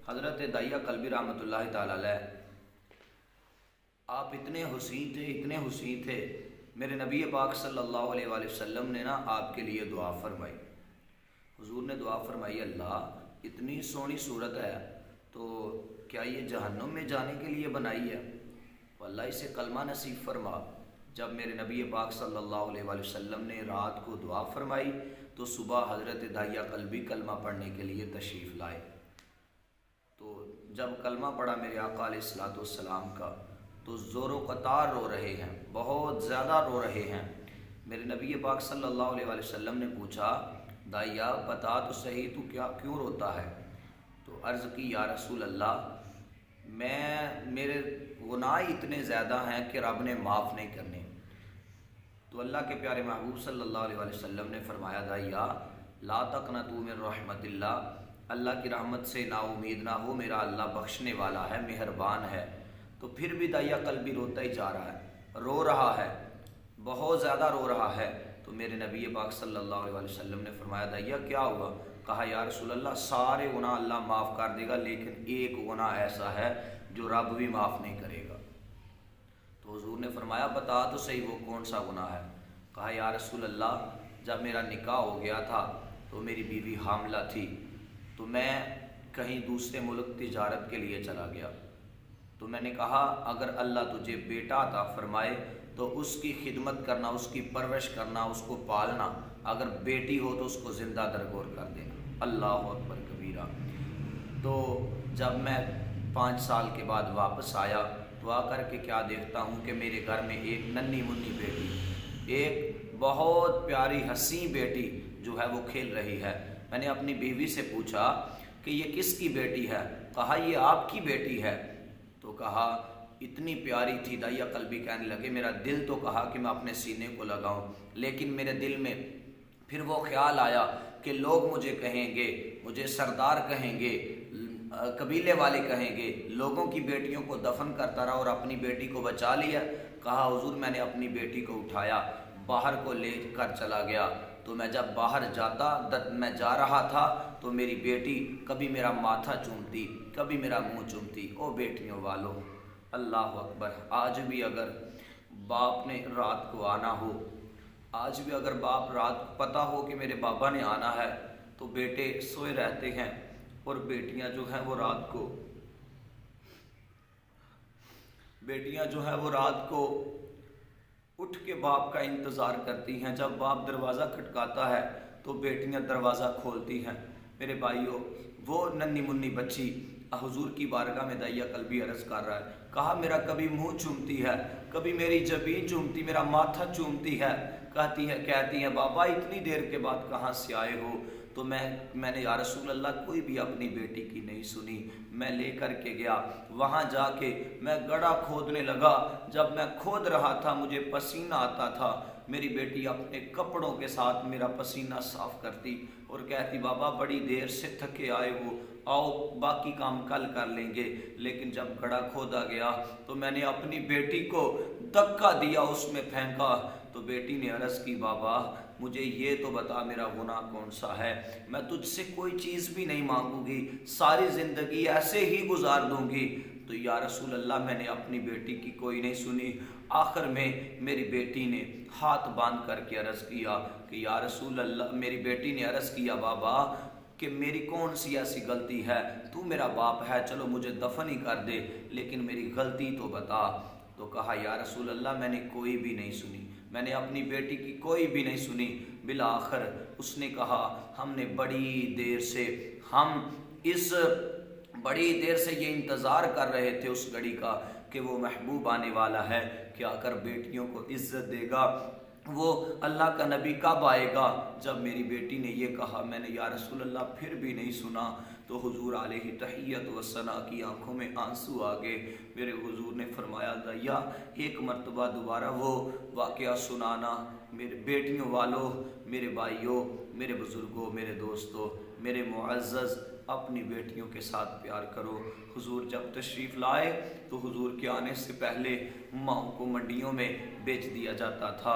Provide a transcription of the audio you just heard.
حضرت داہیہ کلبی رحمۃ اللہ تعالی علیہ، آپ اتنے حسین تھے، میرے نبی پاک صلی اللہ علیہ وآلہ وسلم نے نا آپ کے لیے دعا فرمائی۔ حضور نے دعا فرمائی، اللہ اتنی سونی صورت ہے تو کیا یہ جہنم میں جانے کے لیے بنائی ہے؟ تو اللہ اسے کلمہ نصیب فرما۔ جب میرے نبی پاک صلی اللہ علیہ وآلہ وسلم نے رات کو دعا فرمائی تو صبح حضرت داہیہ کلبی کلمہ پڑھنے کے لیے تشریف لائے۔ تو جب کلمہ پڑھا میرے آقا علیہ الصلوۃ والسلام کا تو زور و قطار رو رہے ہیں، بہت زیادہ رو رہے ہیں۔ میرے نبی پاک صلی اللہ علیہ وآلہ وسلم نے پوچھا، داہیہ بتا تو صحیح تو کیوں روتا ہے؟ تو عرض کی، یا رسول اللہ میرے گناہ اتنے زیادہ ہیں کہ رب نے معاف نہیں کرنے۔ تو اللہ کے پیارے محبوب صلی اللہ علیہ وآلہ وسلم نے فرمایا، داہیہ لا تقنطوا من رحمت اللہ کی رحمت سے نا امید نہ ہو، میرا اللہ بخشنے والا ہے، مہربان ہے۔ تو پھر بھی داہیہ کلبی روتا ہی جا رہا ہے، رو رہا ہے، بہت زیادہ رو رہا ہے۔ تو میرے نبی پاک صلی اللہ علیہ وآلہ وسلم نے فرمایا، داہیہ کیا ہوا؟ کہا، یا رسول اللہ سارے گناہ اللہ معاف کر دے گا، لیکن ایک گناہ ایسا ہے جو رب بھی معاف نہیں کرے گا۔ تو حضور نے فرمایا، بتا تو صحیح وہ کون سا گناہ ہے؟ کہا، یا رسول اللہ جب میرا نکاح ہو گیا تھا تو میری بیوی حاملہ تھی، تو میں کہیں دوسرے ملک تجارت کے لیے چلا گیا، تو میں نے کہا اگر اللہ تجھے بیٹا عطا فرمائے تو اس کی خدمت کرنا، اس کی پرورش کرنا، اس کو پالنا، اگر بیٹی ہو تو اس کو زندہ درگور کر دینا۔ اللہ اکبر کبیرہ۔ تو جب میں 5 سال کے بعد واپس آیا تو آ کر کے کیا دیکھتا ہوں کہ میرے گھر میں ایک ننھی منی بیٹی، ایک بہت پیاری حسین بیٹی جو ہے وہ کھیل رہی ہے۔ میں نے اپنی بیوی سے پوچھا کہ یہ کس کی بیٹی ہے؟ کہا، یہ آپ کی بیٹی ہے۔ تو کہا اتنی پیاری تھی، داہیہ کلبی کہنے لگے، میرا دل تو کہا کہ میں اپنے سینے کو لگاؤں، لیکن میرے دل میں پھر وہ خیال آیا کہ لوگ مجھے کہیں گے، مجھے سردار کہیں گے، قبیلے والے کہیں گے، لوگوں کی بیٹیوں کو دفن کرتا رہا اور اپنی بیٹی کو بچا لیا۔ کہا، حضور میں نے اپنی بیٹی کو اٹھایا، باہر کو لے کر چلا گیا، تو میں جب باہر میں جا رہا تھا تو میری بیٹی کبھی میرا ماتھا چومتی، کبھی میرا منہ چومتی۔ او بیٹیوں والو، اللہ اکبر، آج بھی اگر باپ نے رات کو آنا ہو، آج بھی اگر باپ رات کو پتہ ہو کہ میرے بابا نے آنا ہے تو بیٹے سوئے رہتے ہیں، اور بیٹیاں جو ہیں وہ رات کو اٹھ کے باپ کا انتظار کرتی ہیں۔ جب باپ دروازہ کھٹکاتا ہے تو بیٹیاں دروازہ کھولتی ہیں۔ میرے بھائیوں، وہ ننھی منی بچی حضور کی بارگاہ میں داہیہ کلبی عرض کر رہا ہے، کہا میرا کبھی منہ چومتی ہے، کبھی میری جبین چومتی، میرا ماتھا چومتی ہے، کہتی ہے بابا اتنی دیر کے بعد کہاں سے آئے ہو؟ تو میں نے یا رسول اللہ کوئی بھی اپنی بیٹی کی نہیں سنی، میں لے کر کے گیا، وہاں جا کے میں گڑھا کھودنے لگا۔ جب میں کھود رہا تھا مجھے پسینہ آتا تھا، میری بیٹی اپنے کپڑوں کے ساتھ میرا پسینہ صاف کرتی اور کہتی، بابا بڑی دیر سے تھکے آئے ہو، آؤ باقی کام کل کر لیں گے۔ لیکن جب گڑھا کھودا گیا تو میں نے اپنی بیٹی کو دھکا دیا، اس میں پھینکا، تو بیٹی نے عرض کی، بابا مجھے یہ تو بتا میرا گناہ کون سا ہے؟ میں تجھ سے کوئی چیز بھی نہیں مانگوں گی، ساری زندگی ایسے ہی گزار دوں گی۔ تو یا رسول اللہ میں نے اپنی بیٹی کی کوئی نہیں سنی۔ آخر میں میری بیٹی نے ہاتھ باندھ کر کے عرض کیا کہ یا رسول اللہ، میری بیٹی نے عرض کیا، بابا کہ میری کون سی ایسی غلطی ہے؟ تو میرا باپ ہے، چلو مجھے دفن ہی کر دے، لیکن میری غلطی تو بتا۔ تو کہا، یا رسول اللہ میں نے کوئی بھی نہیں سنی، میں نے اپنی بیٹی کی کوئی بھی نہیں سنی۔ بالآخر اس نے کہا، ہم بڑی دیر سے یہ انتظار کر رہے تھے اس گھڑی کا کہ وہ محبوب آنے والا ہے، کہ آ کر بیٹیوں کو عزت دے گا، وہ اللہ کا نبی کب آئے گا؟ جب میری بیٹی نے یہ کہا، میں نے یا رسول اللہ پھر بھی نہیں سنا، تو حضور علیہ تحیت و ثنا کی آنکھوں میں آنسو آ گئے۔ میرے حضور نے فرمایا، داہیہ ایک مرتبہ دوبارہ وہ واقعہ سنانا۔ میرے بیٹیوں والوں، میرے بھائیوں، میرے بزرگوں، میرے دوستوں، میرے معزز، اپنی بیٹیوں کے ساتھ پیار کرو۔ حضور جب تشریف لائے تو حضور کے آنے سے پہلے ماؤں کو منڈیوں میں بیچ دیا جاتا تھا،